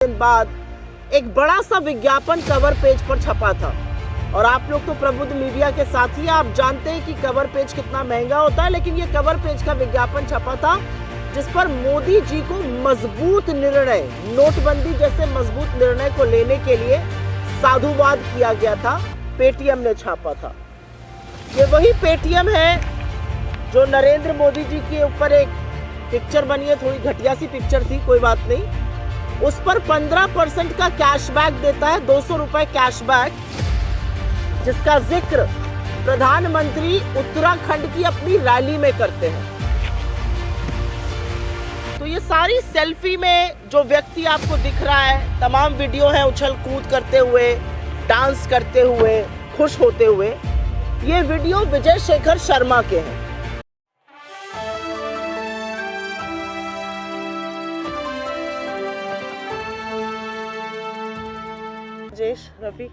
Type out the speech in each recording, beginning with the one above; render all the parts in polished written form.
दिन बाद एक बड़ा सा विज्ञापन कवर पेज पर छपा था। और आप लोग तो प्रबुद्ध मीडिया के साथी हैं, आप जानते हैं कि कवर पेज कितना महंगा होता है। लेकिन ये कवर पेज का विज्ञापन छपा था जिस पर मोदी जी को मजबूत निर्णय, नोटबंदी जैसे मजबूत निर्णय को लेने के लिए साधुवाद किया गया था। पेटीएम ने छापा था। ये वही पेटीएम है जो नरेंद्र मोदी जी के ऊपर एक पिक्चर बनी है, थोड़ी घटिया सी पिक्चर थी, कोई बात नहीं। उस पर 15% का कैशबैक देता है, 200 रुपए कैशबैक, जिसका जिक्र प्रधानमंत्री उत्तराखंड की अपनी रैली में करते हैं। तो ये सारी सेल्फी में जो व्यक्ति आपको दिख रहा है, तमाम वीडियो है उछल कूद करते हुए, डांस करते हुए, खुश होते हुए। ये वीडियो विजय शेखर शर्मा के हैं। रफी,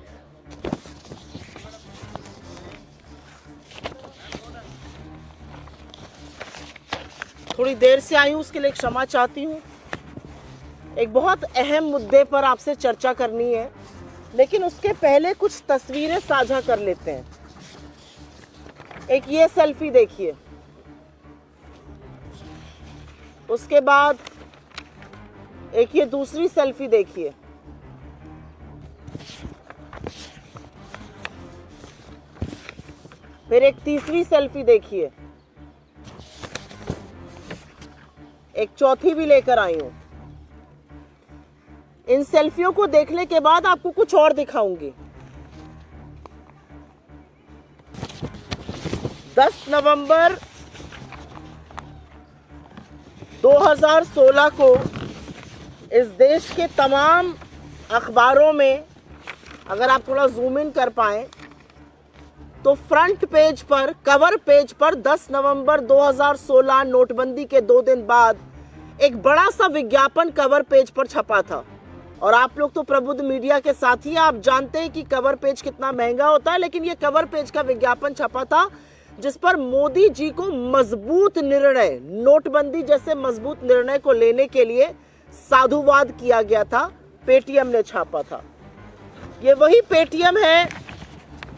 थोड़ी देर से आई हूं, उसके लिए क्षमा चाहती हूं। एक बहुत अहम मुद्दे पर आपसे चर्चा करनी है, लेकिन उसके पहले कुछ तस्वीरें साझा कर लेते हैं। एक ये सेल्फी देखिए, उसके बाद एक ये दूसरी सेल्फी देखिए, फिर एक तीसरी सेल्फी देखिए, एक चौथी भी लेकर आई हूं। इन सेल्फियों को देखने के बाद आपको कुछ और दिखाऊंगी। 10 नवंबर 2016 को इस देश के तमाम अखबारों में, अगर आप थोड़ा जूम इन कर पाए तो फ्रंट पेज पर, कवर पेज पर 10 नवंबर 2016 नोटबंदी के 2 दिन बाद एक बड़ा सा विज्ञापन कवर पेज पर छपा था। और आप लोग तो प्रबुद्ध मीडिया के साथी हैं, आप जानते हैं कि कवर पेज कितना महंगा होता है। लेकिन ये कवर पेज का विज्ञापन छपा था जिस पर मोदी जी को मजबूत निर्णय, नोटबंदी जैसे मजबूत निर्णय को लेने के लिए साधुवाद किया गया था। पेटीएम ने छापा था। ये वही पेटीएम है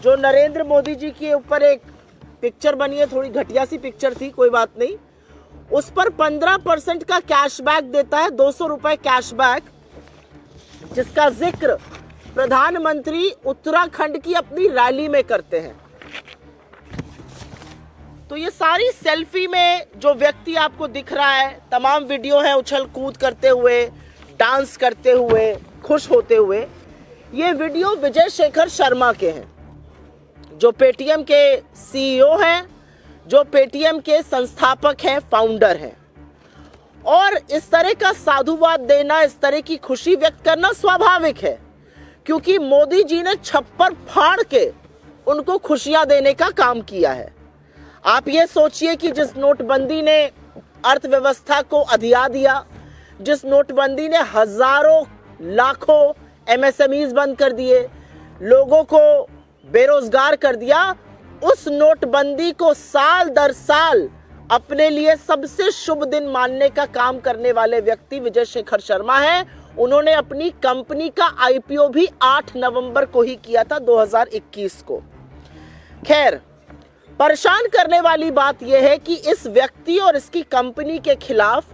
जो नरेंद्र मोदी जी के ऊपर एक पिक्चर बनी है, थोड़ी घटिया सी पिक्चर थी, कोई बात नहीं। उस पर 15% का कैशबैक देता है, 200 रुपए कैशबैक, जिसका जिक्र प्रधानमंत्री उत्तराखंड की अपनी रैली में करते हैं। तो ये सारी सेल्फी में जो व्यक्ति आपको दिख रहा है, तमाम वीडियो है उछल कूद करते हुए, डांस करते हुए, खुश होते हुए। ये वीडियो विजय शेखर शर्मा के हैं, जो पेटीएम के सीईओ हैं, जो पेटीएम के संस्थापक हैं, फाउंडर हैं। और इस तरह का साधुवाद देना, इस तरह की खुशी व्यक्त करना स्वाभाविक है, क्योंकि मोदी जी ने छप्पर फाड़ के उनको खुशियां देने का काम किया है। आप ये सोचिए कि जिस नोटबंदी ने अर्थव्यवस्था को अधिया दिया, जिस नोटबंदी ने हजारों लाखों एमएसएमईज बंद कर दिए, लोगों को बेरोजगार कर दिया, उस नोटबंदी को साल दर साल अपने लिए सबसे शुभ दिन मानने का काम करने वाले व्यक्ति विजय शेखर शर्मा हैं। उन्होंने अपनी कंपनी का आईपीओ भी 8 नवंबर को ही किया था, 2021 को। खैर, परेशान करने वाली बात यह है कि इस व्यक्ति और इसकी कंपनी के खिलाफ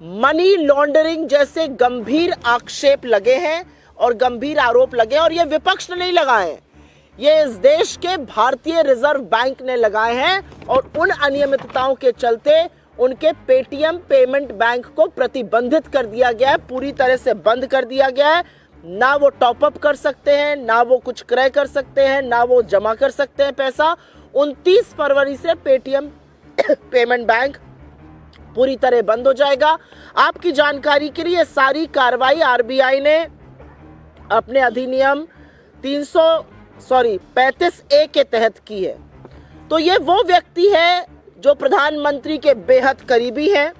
मनी लॉन्ड्रिंग जैसे गंभीर आक्षेप लगे हैं और गंभीर आरोप लगे हैं। और ये विपक्ष ने नहीं लगाए हैं, ये इस देश के भारतीय रिजर्व बैंक ने लगाए हैं। और उन अनियमितताओं के चलते उनके पेटीएम पेमेंट बैंक को प्रतिबंधित कर दिया गया है, पूरी तरह से बंद कर दिया गया है। ना वो टॉपअप कर सकते हैं, ना वो कुछ क्रय कर सकते हैं, ना वो जमा कर सकते हैं पैसा। 29 फरवरी से पेटीएम पेमेंट बैंक पूरी तरह बंद हो जाएगा। आपकी जानकारी के लिए सारी कार्रवाई आरबीआई ने अपने अधिनियम 35A के तहत की है। तो ये वो व्यक्ति है जो प्रधानमंत्री के बेहद करीबी हैं।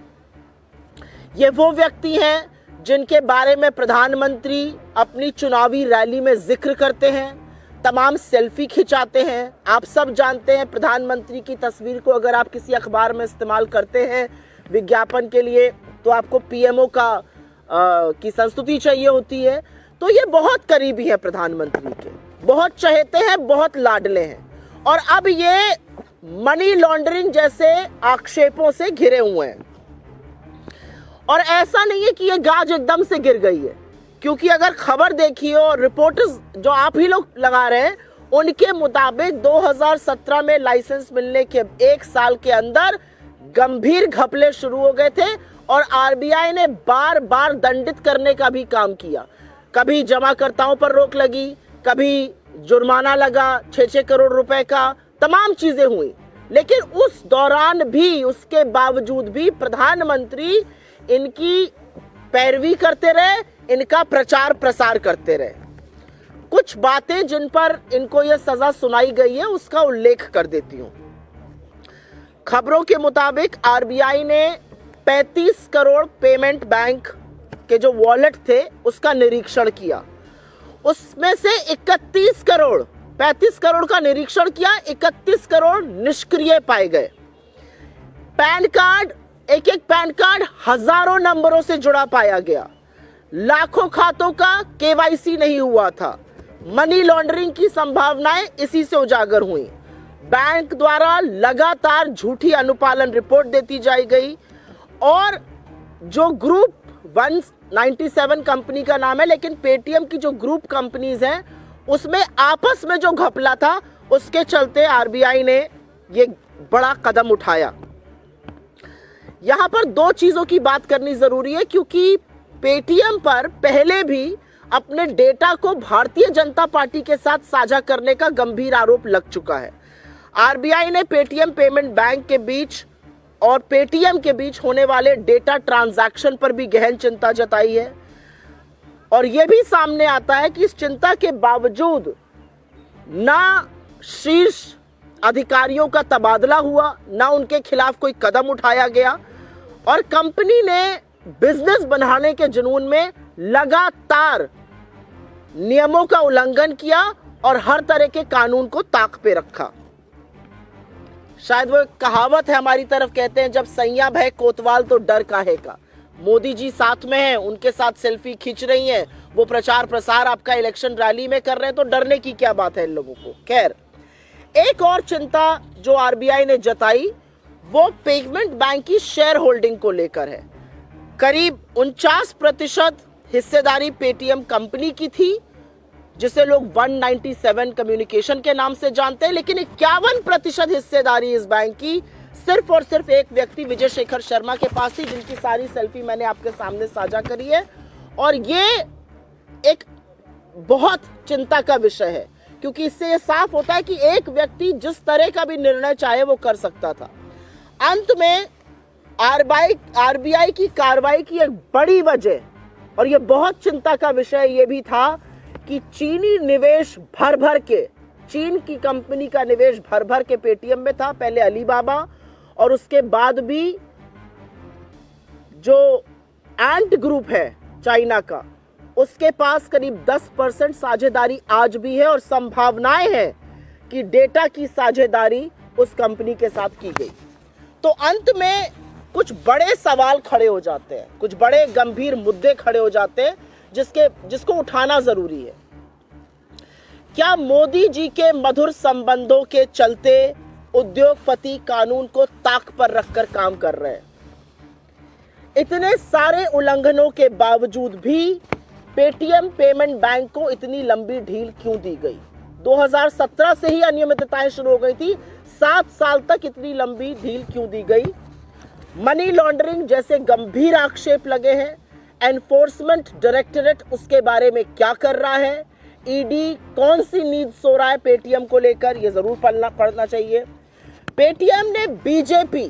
ये वो व्यक्ति हैं जिनके बारे में प्रधानमंत्री अपनी चुनावी रैली में जिक्र करते हैं, तमाम सेल्फी खिंचाते हैं। आप सब जानते हैं प्रधानमंत्री की तस्वीर को अगर आप किसी अखबार में इस्तेमाल करते हैं विज्ञापन के लिए, तो आपको पीएमओ का की संस्तुति चाहिए होती है। तो ये बहुत करीबी है प्रधानमंत्री के, बहुत चहेते हैं, बहुत लाडले हैं, और अब ये मनी लॉन्ड्रिंग जैसे आक्षेपों से घिरे हुए हैं। और ऐसा नहीं है कि ये गाज एकदम से गिर गई है, क्योंकि अगर खबर देखिए और रिपोर्टर्स जो आप ही लोग लगा रहे हैं उनके मुताबिक 2017 में लाइसेंस मिलने के 1 साल के अंदर गंभीर घपले शुरू हो गए थे और आरबीआई ने बार बार दंडित करने का भी काम किया। कभी जमाकर्ताओं पर रोक लगी, कभी जुर्माना लगा 6-6 करोड़ रुपए का, तमाम चीजें हुई। लेकिन उस दौरान भी, उसके बावजूद भी प्रधानमंत्री इनकी पैरवी करते रहे, इनका प्रचार प्रसार करते रहे। कुछ बातें जिन पर इनको यह सजा सुनाई गई है उसका उल्लेख कर देती हूं। खबरों के मुताबिक आरबीआई ने 35 करोड़ पेमेंट बैंक के जो वॉलेट थे उसका निरीक्षण किया। उसमें से 31 करोड़, 35 करोड़ का निरीक्षण किया, 31 करोड़ निष्क्रिय पाए गए। पैन कार्ड, एक एक पैन कार्ड हजारों नंबरों से जुड़ा पाया गया। लाखों खातों का केवाईसी नहीं हुआ था। मनी लॉन्ड्रिंग की संभावनाएं इसी से उजागर हुई। बैंक द्वारा लगातार झूठी अनुपालन रिपोर्ट देती जाई गई और जो ग्रुप 197 कंपनी का नाम है, लेकिन पेटीएम की जो ग्रुप कंपनीज हैं उसमें आपस में जो घपला था उसके चलते आरबीआई ने ये बड़ा कदम उठाया। यहां पर 2 चीजों की बात करनी जरूरी है, क्योंकि पेटीएम पर पहले भी अपने डेटा को भारतीय जनता पार्टी के साथ साझा करने का गंभीर आरोप लग चुका है। आरबीआई ने पेटीएम पेमेंट बैंक के बीच और पेटीएम के बीच होने वाले डेटा ट्रांजैक्शन पर भी गहन चिंता जताई है और यह भी सामने आता है कि इस चिंता के बावजूद ना शीर्ष अधिकारियों का तबादला हुआ, ना उनके खिलाफ कोई कदम उठाया गया और कंपनी ने बिजनेस बढ़ाने के जुनून में लगातार नियमों का उल्लंघन किया और हर तरह के कानून को ताक पे रखा। शायद वो कहावत है हमारी तरफ, कहते हैं जब सैया भय कोतवाल तो डर काहे का। मोदी जी साथ में हैं, उनके साथ सेल्फी खींच रही हैं, वो प्रचार प्रसार आपका इलेक्शन रैली में कर रहे हैं, तो डरने की क्या बात है इन लोगों को। खैर, एक और चिंता जो आरबीआई ने जताई वो पेमेंट बैंक की शेयर होल्डिंग को लेकर है। करीब 49% हिस्सेदारी पेटीएम कंपनी की थी, जिसे लोग 197 कम्युनिकेशन के नाम से जानते हैं, लेकिन 51% हिस्सेदारी इस बैंक की सिर्फ और सिर्फ एक व्यक्ति विजय शेखर शर्मा के पास थी, जिनकी सारी सेल्फी मैंने आपके सामने साझा करी है। और ये एक बहुत चिंता का विषय है, क्योंकि इससे ये साफ होता है कि एक व्यक्ति जिस तरह का भी निर्णय चाहे वो कर सकता था। अंत में आरबीआई की कार्रवाई की एक बड़ी वजह, और ये बहुत चिंता का विषय ये भी था कि चीनी निवेश भर भर के, चीन की कंपनी का निवेश भर भर के पेटीएम में था। पहले अलीबाबा और उसके बाद भी जो एंट ग्रुप है चाइना का, उसके पास करीब 10% साझेदारी आज भी है और संभावनाएं हैं कि डेटा की साझेदारी उस कंपनी के साथ की गई। तो अंत में कुछ बड़े सवाल खड़े हो जाते हैं, कुछ बड़े गंभीर मुद्दे खड़े हो जाते हैं जिसको उठाना जरूरी है। क्या मोदी जी के मधुर संबंधों के चलते उद्योगपति कानून को ताक पर रखकर काम कर रहे हैं? इतने सारे उल्लंघनों के बावजूद भी पेटीएम पेमेंट बैंक को इतनी लंबी ढील क्यों दी गई? 2017 से ही अनियमितताएं शुरू हो गई थी, 7 साल तक इतनी लंबी ढील क्यों दी गई? मनी लॉन्ड्रिंग जैसे गंभीर आक्षेप लगे हैं। एनफोर्समेंट डायरेक्टरेट उसके बारे में क्या कर रहा है? ईडी कौन सी नींद सो रहा है पेटीएम को लेकर? यह जरूर पढ़ना चाहिए। पेटीएम ने बीजेपी,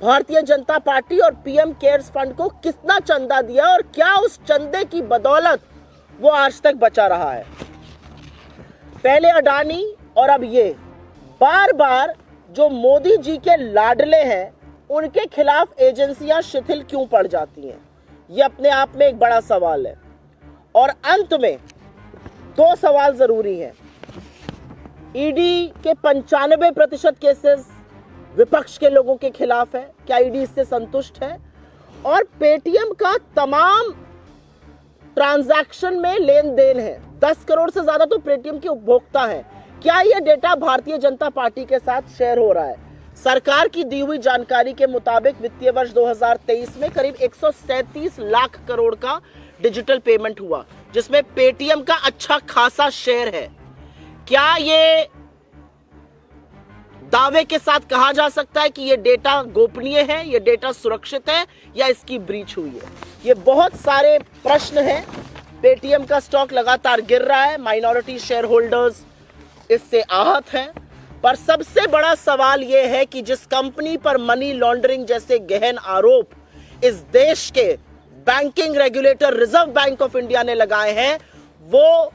भारतीय जनता पार्टी और पीएम केयर्स फंड को कितना चंदा दिया और क्या उस चंदे की बदौलत वो आज तक बचा रहा है? पहले अडानी और अब ये बार बार जो मोदी जी के लाडले हैं उनके खिलाफ एजेंसियां शिथिल क्यों पड़ जाती हैं? ये अपने आप में एक बड़ा सवाल है। और अंत में 2 सवाल जरूरी हैं। ईडी के 95% केसेस विपक्ष के लोगों के खिलाफ है, क्या ईडी इससे संतुष्ट है? और पेटीएम का तमाम ट्रांजैक्शन में लेन देन है। 10 करोड़ से ज्यादा तो पेटीएम के उपभोक्ता हैं। क्या यह डेटा भारतीय जनता पार्टी के साथ शेयर हो रहा है? सरकार की दी हुई जानकारी के मुताबिक वित्तीय वर्ष 2023 में करीब 137 लाख करोड़ का डिजिटल पेमेंट हुआ, जिसमें पेटीएम का अच्छा खासा शेयर है। क्या ये दावे के साथ कहा जा सकता है कि यह डेटा गोपनीय है, यह डेटा सुरक्षित है, या इसकी ब्रीच हुई है? ये बहुत सारे प्रश्न हैं। पेटीएम का स्टॉक लगातार गिर रहा है, माइनॉरिटी शेयर होल्डर्स इससे आहत हैं, पर सबसे बड़ा सवाल यह है कि जिस कंपनी पर मनी लॉन्ड्रिंग जैसे गहन आरोप इस देश के banking regulator reserve bank of India ने लगाए हैं, वो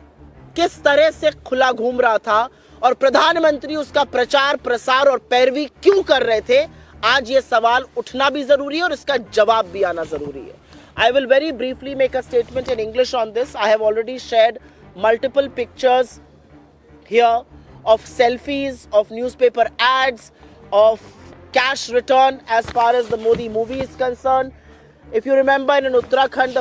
किस तरह से खुला घूम रहा था और प्रधानमंत्री उसका प्रचार प्रसार और पैरवी क्यों कर रहे थे? आज ये सवाल उठना भी जरूरी है और इसका जवाब भी आना जरूरी है। I will very briefly make a statement in English on this. I have already shared multiple pictures here of selfies, of newspaper ads, of cash return as far as the Modi movie is concerned. If you remember, in Uttarakhand, the